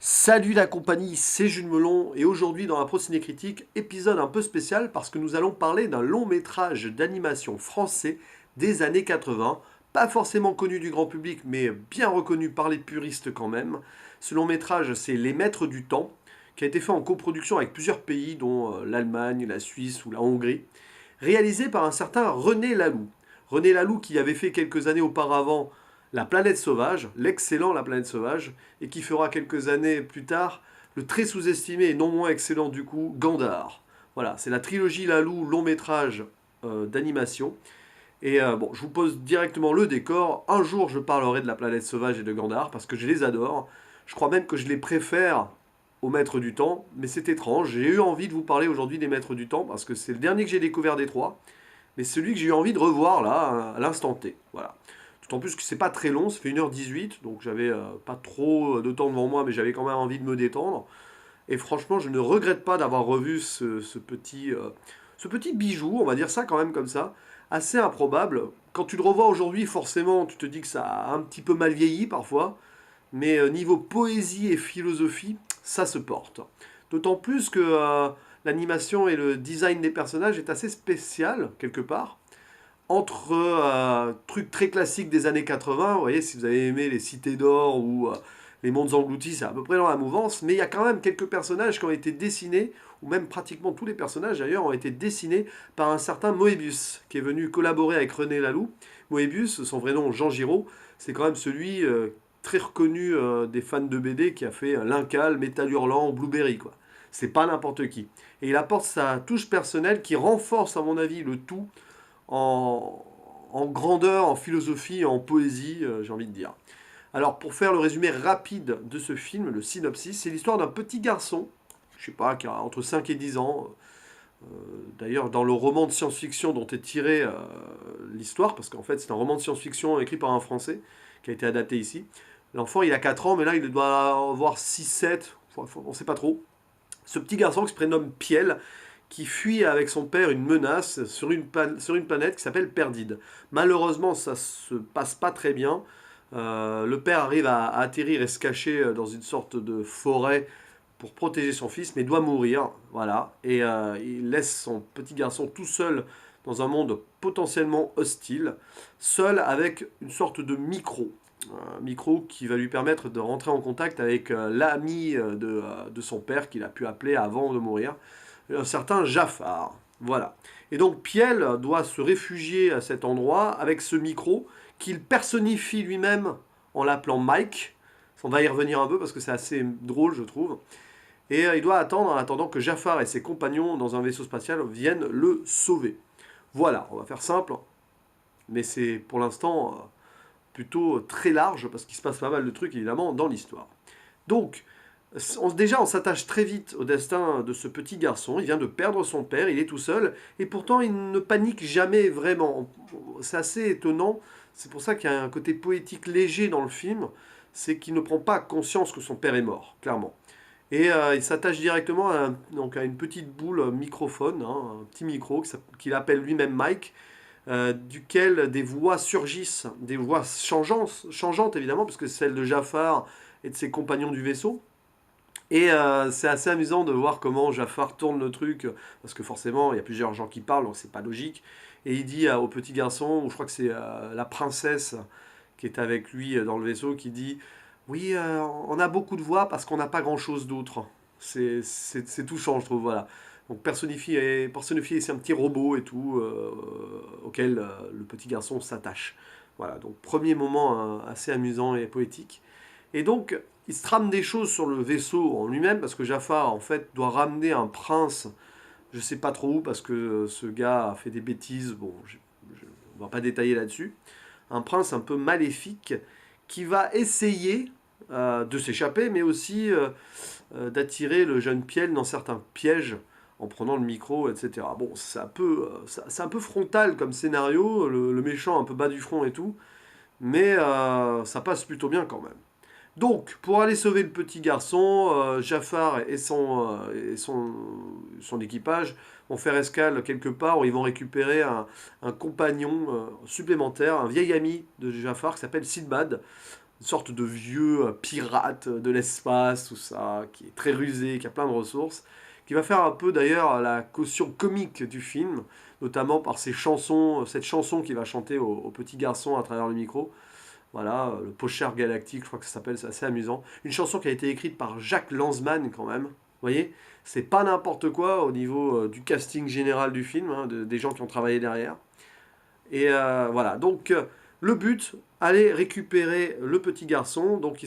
Salut la compagnie, c'est Jules Melon et aujourd'hui dans la Pro Cinécritique, épisode un peu spécial parce que nous allons parler d'un long métrage d'animation français des années 80, pas forcément connu du grand public mais bien reconnu par les puristes quand même. Ce long métrage c'est Les Maîtres du Temps, qui a été fait en coproduction avec plusieurs pays dont l'Allemagne, la Suisse ou la Hongrie, réalisé par un certain René Laloux. René Laloux qui avait fait quelques années auparavant La Planète Sauvage, l'excellent La Planète Sauvage, et qui fera quelques années plus tard le très sous-estimé et non moins excellent du coup Gandhar. Voilà, c'est la trilogie Laloux long métrage d'animation. Et bon, je vous pose directement le décor. Un jour, je parlerai de La Planète Sauvage et de Gandhar parce que je les adore. Je crois même que je les préfère aux Maîtres du Temps, mais c'est étrange. J'ai eu envie de vous parler aujourd'hui des Maîtres du Temps parce que c'est le dernier que j'ai découvert des trois, mais celui que j'ai eu envie de revoir là, à l'instant T. Voilà. D'autant plus que c'est pas très long, ça fait 1h18, donc j'avais pas trop de temps devant moi, mais j'avais quand même envie de me détendre. Et franchement, je ne regrette pas d'avoir revu ce petit bijou, on va dire ça quand même comme ça, assez improbable. Quand tu le revois aujourd'hui, forcément, tu te dis que ça a un petit peu mal vieilli parfois, mais niveau poésie et philosophie, ça se porte. D'autant plus que l'animation et le design des personnages est assez spécial, quelque part. Entre trucs très classiques des années 80, vous voyez, si vous avez aimé les Cités d'Or ou les Mondes Engloutis, c'est à peu près dans la mouvance, mais il y a quand même quelques personnages qui ont été dessinés, ou même pratiquement tous les personnages d'ailleurs, ont été dessinés par un certain Moebius, qui est venu collaborer avec René Laloux. Moebius, son vrai nom Jean Giraud, c'est quand même celui très reconnu des fans de BD qui a fait L'Incal, Métal Hurlant, Blueberry, quoi. C'est pas n'importe qui. Et il apporte sa touche personnelle qui renforce, à mon avis, le tout en, en grandeur, en philosophie, en poésie, j'ai envie de dire. Alors, pour faire le résumé rapide de ce film, le synopsis, c'est l'histoire d'un petit garçon, je sais pas, qui a entre 5 et 10 ans. D'ailleurs, dans le roman de science-fiction dont est tirée l'histoire, parce qu'en fait, c'est un roman de science-fiction écrit par un Français qui a été adapté ici. L'enfant, il a 4 ans, mais là, il doit avoir 6, 7, on ne sait pas trop. Ce petit garçon qui se prénomme Piel, qui fuit avec son père une menace sur une planète qui s'appelle Perdide. Malheureusement, ça se passe pas très bien. Le père arrive à atterrir et se cacher dans une sorte de forêt pour protéger son fils, mais doit mourir. Voilà. Et il laisse son petit garçon tout seul dans un monde potentiellement hostile, seul avec une sorte de micro. Un micro qui va lui permettre de rentrer en contact avec l'ami de son père qu'il a pu appeler avant de mourir, un certain Jafar. Voilà. Et donc Piel doit se réfugier à cet endroit avec ce micro qu'il personnifie lui-même en l'appelant Mike. On va y revenir un peu parce que c'est assez drôle, je trouve. Et il doit attendre en attendant que Jafar et ses compagnons dans un vaisseau spatial viennent le sauver. Voilà, on va faire simple, mais c'est pour l'instant plutôt très large parce qu'il se passe pas mal de trucs évidemment dans l'histoire. Donc, déjà, on s'attache très vite au destin de ce petit garçon. Il vient de perdre son père, il est tout seul, et pourtant il ne panique jamais vraiment. C'est assez étonnant. C'est pour ça qu'il y a un côté poétique léger dans le film. C'est qu'il ne prend pas conscience que son père est mort, clairement. Et il s'attache directement donc à une petite boule microphone, hein, un petit micro qu'il appelle lui-même Mike, duquel des voix surgissent, des voix changeantes évidemment, parce que c'est celle de Jafar et de ses compagnons du vaisseau. Et c'est assez amusant de voir comment Jafar tourne le truc, parce que forcément, il y a plusieurs gens qui parlent, donc c'est pas logique. Et il dit au petit garçon, ou je crois que c'est la princesse qui est avec lui dans le vaisseau, qui dit oui, on a beaucoup de voix parce qu'on n'a pas grand-chose d'autre. C'est touchant, je trouve, voilà. Donc personnifié, c'est un petit robot et tout, auquel le petit garçon s'attache. Voilà, donc premier moment assez amusant et poétique. Et donc, il se trame des choses sur le vaisseau en lui-même, parce que Jafar, en fait, doit ramener un prince, je sais pas trop où, parce que ce gars a fait des bêtises, bon, on va pas détailler là-dessus. Un prince un peu maléfique qui va essayer de s'échapper, mais aussi d'attirer le jeune Piel dans certains pièges en prenant le micro, etc. Bon, c'est un peu frontal comme scénario, le méchant un peu bas du front et tout, mais ça passe plutôt bien quand même. Donc, pour aller sauver le petit garçon, Jafar et son équipage vont faire escale quelque part où ils vont récupérer un compagnon supplémentaire, un vieil ami de Jafar qui s'appelle Sinbad, une sorte de vieux pirate de l'espace, tout ça, qui est très rusé, qui a plein de ressources, qui va faire un peu d'ailleurs la caution comique du film, notamment par ses chansons, cette chanson qu'il va chanter au petit garçon à travers le micro. Voilà, le Pochard Galactique, je crois que ça s'appelle, c'est assez amusant. Une chanson qui a été écrite par Jacques Lanzmann quand même. Vous voyez, c'est pas n'importe quoi au niveau du casting général du film, hein, des gens qui ont travaillé derrière. Et voilà, donc le but, aller récupérer le petit garçon, donc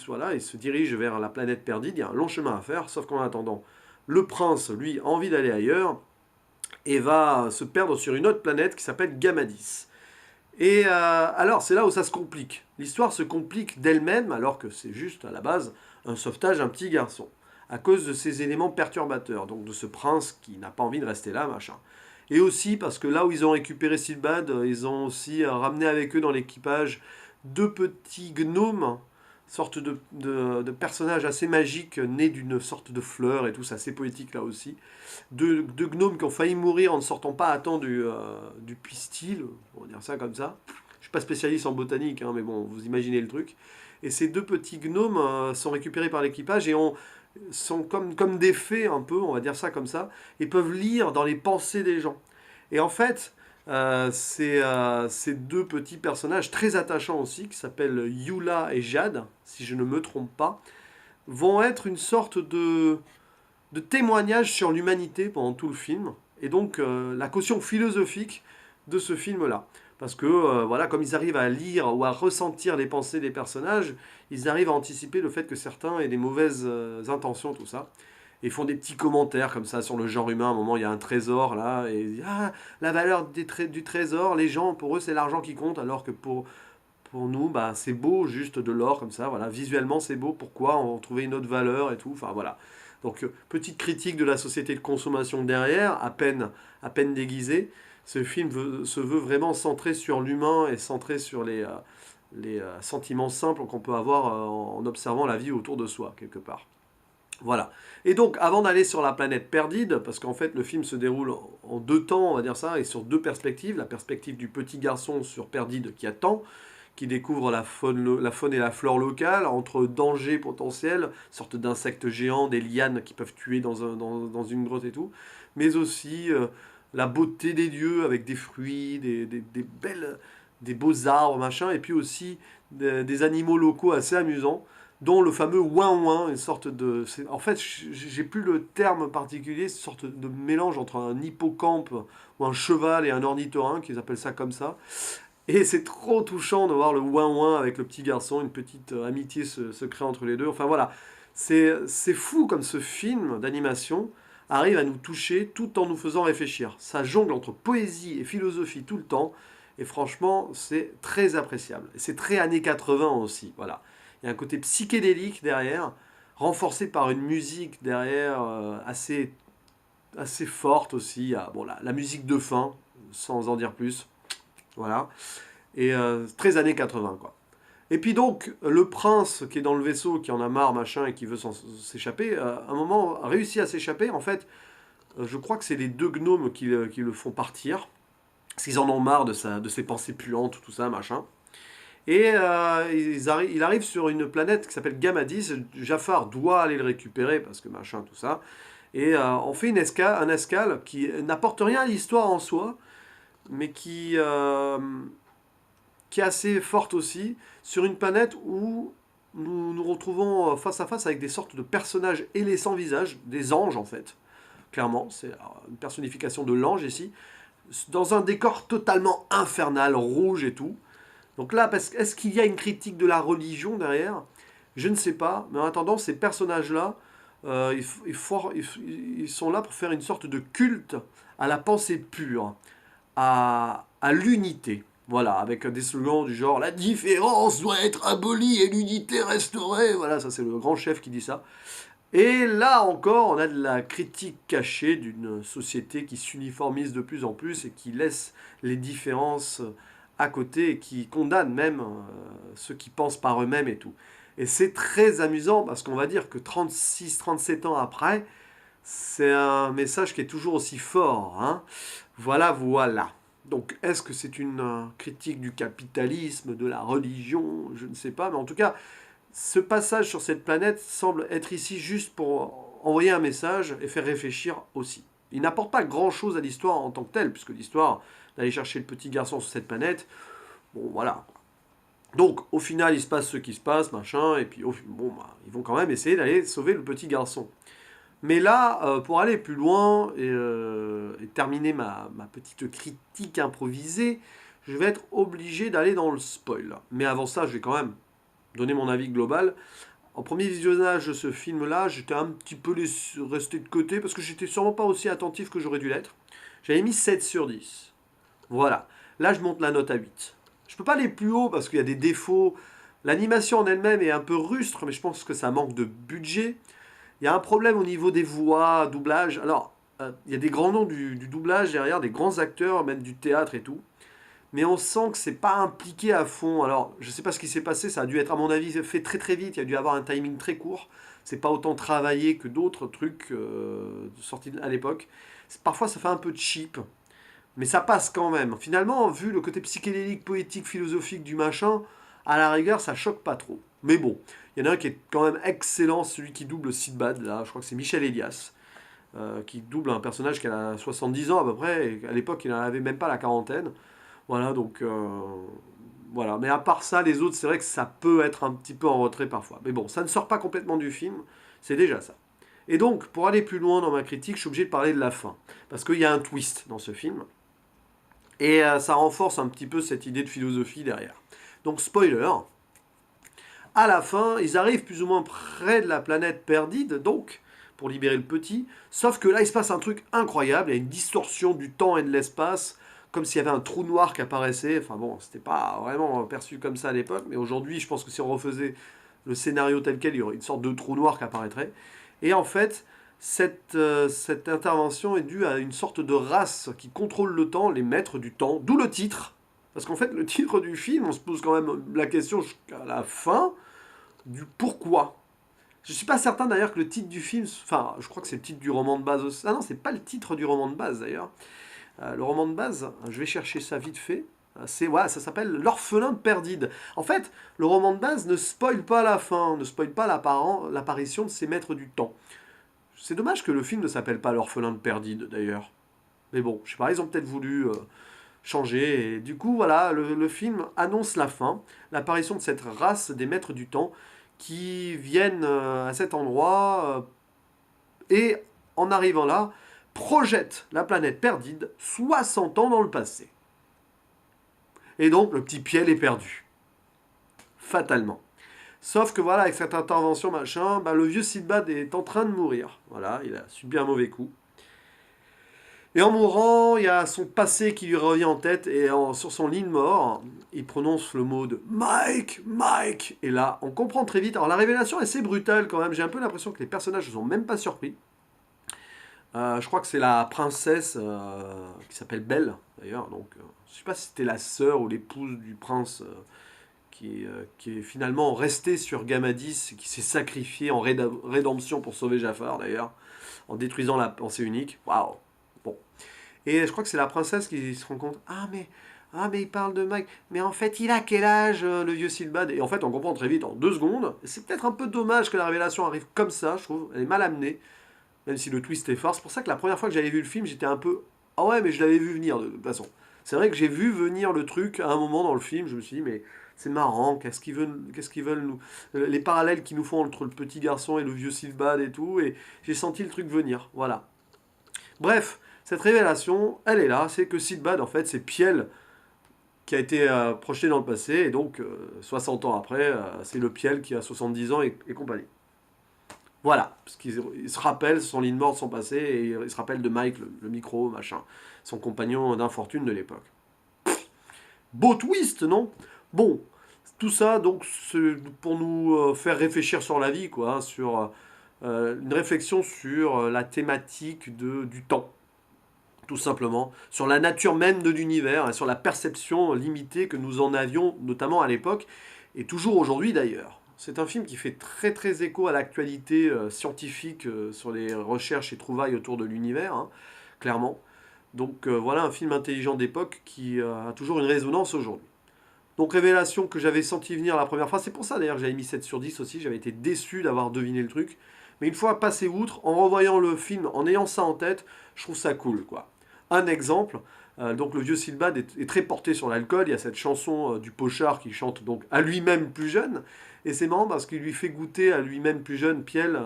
voilà, il se dirige vers la planète perdue, il y a un long chemin à faire, sauf qu'en attendant, le prince, lui, a envie d'aller ailleurs, et va se perdre sur une autre planète qui s'appelle Gamadis. Et alors, c'est là où ça se complique. L'histoire se complique d'elle-même, alors que c'est juste, à la base, un sauvetage d'un petit garçon. À cause de ces éléments perturbateurs, donc de ce prince qui n'a pas envie de rester là, machin. Et aussi parce que là où ils ont récupéré Sinbad, ils ont aussi ramené avec eux dans l'équipage deux petits gnomes, sorte de personnages assez magiques, nés d'une sorte de fleur et tout, c'est assez poétique là aussi. Deux gnomes qui ont failli mourir en ne sortant pas à temps du pistil, on va dire ça comme ça. Je suis pas spécialiste en botanique, hein, mais bon, vous imaginez le truc. Et ces deux petits gnomes sont récupérés par l'équipage et sont comme des fées un peu, on va dire ça comme ça, et peuvent lire dans les pensées des gens. Et en fait, ces deux petits personnages très attachants aussi, qui s'appellent Yula et Jade, si je ne me trompe pas, vont être une sorte de témoignage sur l'humanité pendant tout le film, et donc la caution philosophique de ce film-là. Parce que, voilà, comme ils arrivent à lire ou à ressentir les pensées des personnages, ils arrivent à anticiper le fait que certains aient des mauvaises intentions, tout ça. Et ils font des petits commentaires comme ça sur le genre humain. À un moment, il y a un trésor là, et ils disent, ah, la valeur du trésor, les gens, pour eux, c'est l'argent qui compte, alors que pour nous, bah, c'est beau juste de l'or comme ça. Voilà, visuellement, c'est beau. Pourquoi en trouver une autre valeur et tout. Enfin, voilà. Donc, petite critique de la société de consommation derrière, à peine déguisée. Ce film se veut vraiment centré sur l'humain et centré sur les sentiments simples qu'on peut avoir en observant la vie autour de soi, quelque part. Voilà. Et donc, avant d'aller sur la planète Perdide, parce qu'en fait, le film se déroule en deux temps, on va dire ça, et sur deux perspectives. La perspective du petit garçon sur Perdide qui attend, qui découvre la faune et la flore locale, entre dangers potentiels, sorte d'insectes géants, des lianes qui peuvent tuer dans une grotte et tout, mais aussi la beauté des lieux avec des fruits, des beaux arbres, machin, et puis aussi des animaux locaux assez amusants, dont le fameux ouin-ouin, une sorte de... En fait, j'ai plus le terme particulier, une sorte de mélange entre un hippocampe ou un cheval et un ornithorynque, ils appellent ça comme ça. Et c'est trop touchant de voir le ouin-ouin avec le petit garçon, une petite amitié se crée entre les deux. Enfin voilà, c'est fou comme ce film d'animation arrive à nous toucher tout en nous faisant réfléchir. Ça jongle entre poésie et philosophie tout le temps, et franchement, c'est très appréciable. Et c'est très années 80 aussi, voilà. Il y a un côté psychédélique derrière, renforcé par une musique derrière assez forte aussi. Il y a, bon, la musique de fin, sans en dire plus. Voilà. Et très années 80, quoi. Et puis donc, le prince qui est dans le vaisseau, qui en a marre, machin, et qui veut s'échapper, à un moment, a réussi à s'échapper. En fait, je crois que c'est les deux gnomes qui le font partir. Parce qu'ils en ont marre de ses pensées puantes, tout ça, machin. Et il arrive sur une planète qui s'appelle Gamadis. Jafar doit aller le récupérer, parce que machin, tout ça. Et on fait un escale qui n'apporte rien à l'histoire en soi, mais qui est assez forte aussi, sur une planète où nous nous retrouvons face à face avec des sortes de personnages ailés sans visage, des anges en fait, clairement, c'est une personnification de l'ange ici, dans un décor totalement infernal, rouge et tout. Donc là, est-ce qu'il y a une critique de la religion derrière? Je ne sais pas, mais en attendant, ces personnages-là, ils sont là pour faire une sorte de culte à la pensée pure, à l'unité. Voilà, avec des slogans du genre la différence doit être abolie et l'unité restaurée. Voilà, ça c'est le grand chef qui dit ça. Et là encore, on a de la critique cachée d'une société qui s'uniformise de plus en plus et qui laisse les différences à côté et qui condamne même ceux qui pensent par eux-mêmes et tout. Et c'est très amusant parce qu'on va dire que 36-37 ans après, c'est un message qui est toujours aussi fort, hein. Voilà, voilà. Donc, est-ce que c'est une critique du capitalisme, de la religion? Je ne sais pas, mais en tout cas, ce passage sur cette planète semble être ici juste pour envoyer un message et faire réfléchir aussi. Il n'apporte pas grand-chose à l'histoire en tant que telle, puisque l'histoire d'aller chercher le petit garçon sur cette planète, bon voilà. Donc au final il se passe ce qui se passe, machin, et puis bon, bah, ils vont quand même essayer d'aller sauver le petit garçon. Mais là, pour aller plus loin et terminer ma petite critique improvisée, je vais être obligé d'aller dans le spoil. Mais avant ça, je vais quand même donner mon avis global. En premier visionnage de ce film-là, j'étais un petit peu resté de côté parce que j'étais sûrement pas aussi attentif que j'aurais dû l'être. J'avais mis 7 sur 10. Voilà. Là, je monte la note à 8. Je peux pas aller plus haut parce qu'il y a des défauts. L'animation en elle-même est un peu rustre, mais je pense que ça manque de budget. Il y a un problème au niveau des voix, doublage. Alors, il y a des grands noms du doublage derrière, des grands acteurs, même du théâtre et tout. Mais on sent que c'est pas impliqué à fond. Alors, je sais pas ce qui s'est passé, ça a dû être, à mon avis, fait très très vite. Il y a dû avoir un timing très court. C'est pas autant travaillé que d'autres trucs sortis à l'époque. Parfois, ça fait un peu cheap. Mais ça passe quand même. Finalement, vu le côté psychédélique, poétique, philosophique du machin, à la rigueur, ça choque pas trop. Mais bon, il y en a un qui est quand même excellent, celui qui double Sinbad, là, je crois que c'est Michel Elias, qui double un personnage qui a 70 ans à peu près, et à l'époque, il n'en avait même pas la quarantaine. Voilà, donc... voilà, mais à part ça, les autres, c'est vrai que ça peut être un petit peu en retrait parfois. Mais bon, ça ne sort pas complètement du film, c'est déjà ça. Et donc, pour aller plus loin dans ma critique, je suis obligé de parler de la fin. Parce qu'il y a un twist dans ce film. Et ça renforce un petit peu cette idée de philosophie derrière. Donc spoiler, à la fin, ils arrivent plus ou moins près de la planète Perdide, donc, pour libérer le petit. Sauf que là, il se passe un truc incroyable, il y a une distorsion du temps et de l'espace, comme s'il y avait un trou noir qui apparaissait. Enfin bon, c'était pas vraiment perçu comme ça à l'époque, mais aujourd'hui, je pense que si on refaisait le scénario tel quel, il y aurait une sorte de trou noir qui apparaîtrait. Et en fait, cette intervention est due à une sorte de race qui contrôle le temps, les maîtres du temps, d'où le titre. Parce qu'en fait, le titre du film, on se pose quand même la question jusqu'à la fin du pourquoi. Je suis pas certain d'ailleurs que le titre du film, enfin, je crois que c'est le titre du roman de base aussi. Ah non, c'est pas le titre du roman de base d'ailleurs. Le roman de base, je vais chercher ça vite fait. C'est ouais, ça s'appelle L'orphelin de Perdide. En fait, le roman de base ne spoile pas la fin, ne spoile pas l'apparition de ces maîtres du temps. C'est dommage que le film ne s'appelle pas L'orphelin de Perdide d'ailleurs. Mais bon, je sais pas, ils ont peut-être voulu changer. Et du coup, voilà, le film annonce la fin, l'apparition de cette race des maîtres du temps qui viennent à cet endroit et, en arrivant là, projettent la planète Perdide 60 ans dans le passé. Et donc, le petit Piel est perdu. Fatalement. Sauf que voilà, avec cette intervention machin, bah, le vieux Sinbad est en train de mourir. Voilà, il a subi un mauvais coup. Et en mourant, il y a son passé qui lui revient en tête et sur son lit de mort, il prononce le mot de Mike, Mike. Et là, on comprend très vite. Alors la révélation est assez brutale quand même. J'ai un peu l'impression que les personnages ne sont même pas surpris. Je crois que c'est la princesse qui s'appelle Belle d'ailleurs. Donc, je ne sais pas si c'était la sœur ou l'épouse du prince qui est finalement restée sur Gamadis, qui s'est sacrifiée en rédemption pour sauver Jafar d'ailleurs, en détruisant la pensée unique. Waouh. Bon. Et je crois que c'est la princesse qui se rend compte, ah mais il parle de Mike, mais en fait il a quel âge le vieux Sinbad? Et en fait on comprend très vite en 2 secondes. C'est peut-être un peu dommage que la révélation arrive comme ça, je trouve. Elle est mal amenée, même si le twist est fort. C'est pour ça que la première fois que j'avais vu le film, j'étais un peu, ah ouais, mais je l'avais vu venir de toute façon. C'est vrai que j'ai vu venir le truc à un moment dans le film. Je me suis dit, mais c'est marrant, qu'est-ce qu'ils veulent nous, les parallèles qu'ils nous font entre le petit garçon et le vieux Sinbad et tout. Et j'ai senti le truc venir. Voilà. Bref, cette révélation, elle est là, c'est que Sinbad, en fait, c'est Piel qui a été projeté dans le passé, et donc 60 ans après, c'est le Piel qui a 70 ans et compagnie. Voilà, parce qu'il se rappelle son lit de mort de son passé, et il se rappelle de Mike, le micro, machin, son compagnon d'infortune de l'époque. Beau twist, non? Bon, tout ça, donc, c'est pour nous faire réfléchir sur la vie, quoi, hein, sur une réflexion sur la thématique du temps tout simplement, sur la nature même de l'univers et sur la perception limitée que nous en avions, notamment à l'époque, et toujours aujourd'hui d'ailleurs. C'est un film qui fait très très écho à l'actualité scientifique sur les recherches et trouvailles autour de l'univers, hein, clairement. Donc voilà un film intelligent d'époque qui a toujours une résonance aujourd'hui. Donc révélation que j'avais senti venir la première fois, c'est pour ça d'ailleurs que j'avais mis 7 sur 10 aussi, j'avais été déçu d'avoir deviné le truc. Mais une fois passé outre, en revoyant le film, en ayant ça en tête, je trouve ça cool quoi. Un exemple, donc le vieux Sinbad est très porté sur l'alcool, il y a cette chanson du Pochard qui chante donc à lui-même plus jeune, et c'est marrant parce qu'il lui fait goûter à lui-même plus jeune, Piel,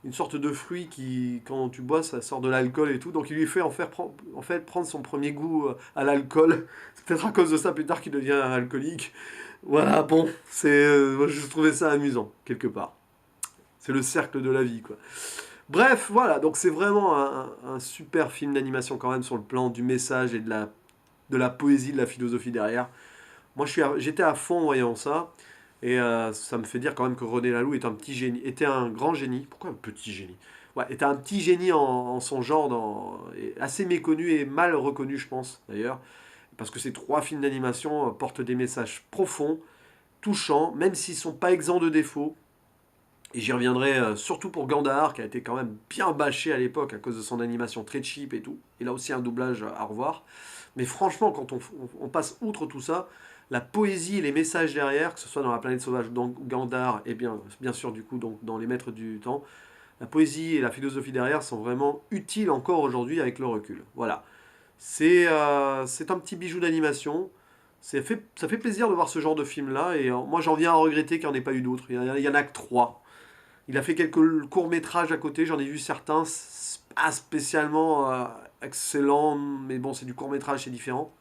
une sorte de fruit qui, quand tu bois, ça sort de l'alcool et tout, donc il lui fait en fait prendre son premier goût à l'alcool. C'est peut-être à cause de ça plus tard qu'il devient alcoolique. Voilà, bon, moi, je trouvais ça amusant, quelque part. C'est le cercle de la vie, quoi. Bref, voilà, donc c'est vraiment un super film d'animation quand même sur le plan du message et de la poésie, de la philosophie derrière. Moi, j'étais à fond en voyant ça, et ça me fait dire quand même que René Laloux est un petit génie, était un grand génie. Pourquoi un petit génie? Ouais, était un petit génie en son genre, et assez méconnu et mal reconnu, je pense, d'ailleurs. Parce que ces trois films d'animation portent des messages profonds, touchants, même s'ils sont pas exempts de défauts. Et j'y reviendrai surtout pour Gandahar, qui a été quand même bien bâché à l'époque à cause de son animation très cheap et tout. Il a aussi un doublage à revoir. Mais franchement, quand on passe outre tout ça, la poésie et les messages derrière, que ce soit dans La planète sauvage ou dans Gandahar, et bien sûr du coup donc dans Les Maîtres du Temps, la poésie et la philosophie derrière sont vraiment utiles encore aujourd'hui avec le recul. Voilà. C'est un petit bijou d'animation. Ça fait plaisir de voir ce genre de film-là, et moi j'en viens à regretter qu'il n'y en ait pas eu d'autres. Il y en a que trois. Il a fait quelques courts-métrages à côté, j'en ai vu certains, pas spécialement excellents, mais bon, c'est du court-métrage, c'est différent.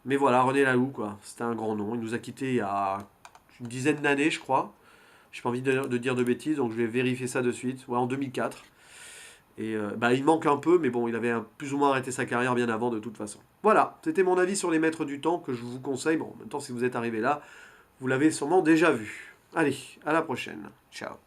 Mais voilà, René Laloux, quoi, c'était un grand nom. Il nous a quittés il y a une dizaine d'années, je crois. J'ai pas envie de dire de bêtises, donc je vais vérifier ça de suite. Ouais, en 2004. Et bah, il manque un peu, mais bon, il avait plus ou moins arrêté sa carrière bien avant de toute façon. Voilà, c'était mon avis sur les maîtres du temps que je vous conseille. Bon, en même temps, si vous êtes arrivé là, vous l'avez sûrement déjà vu. Allez, à la prochaine. Ciao.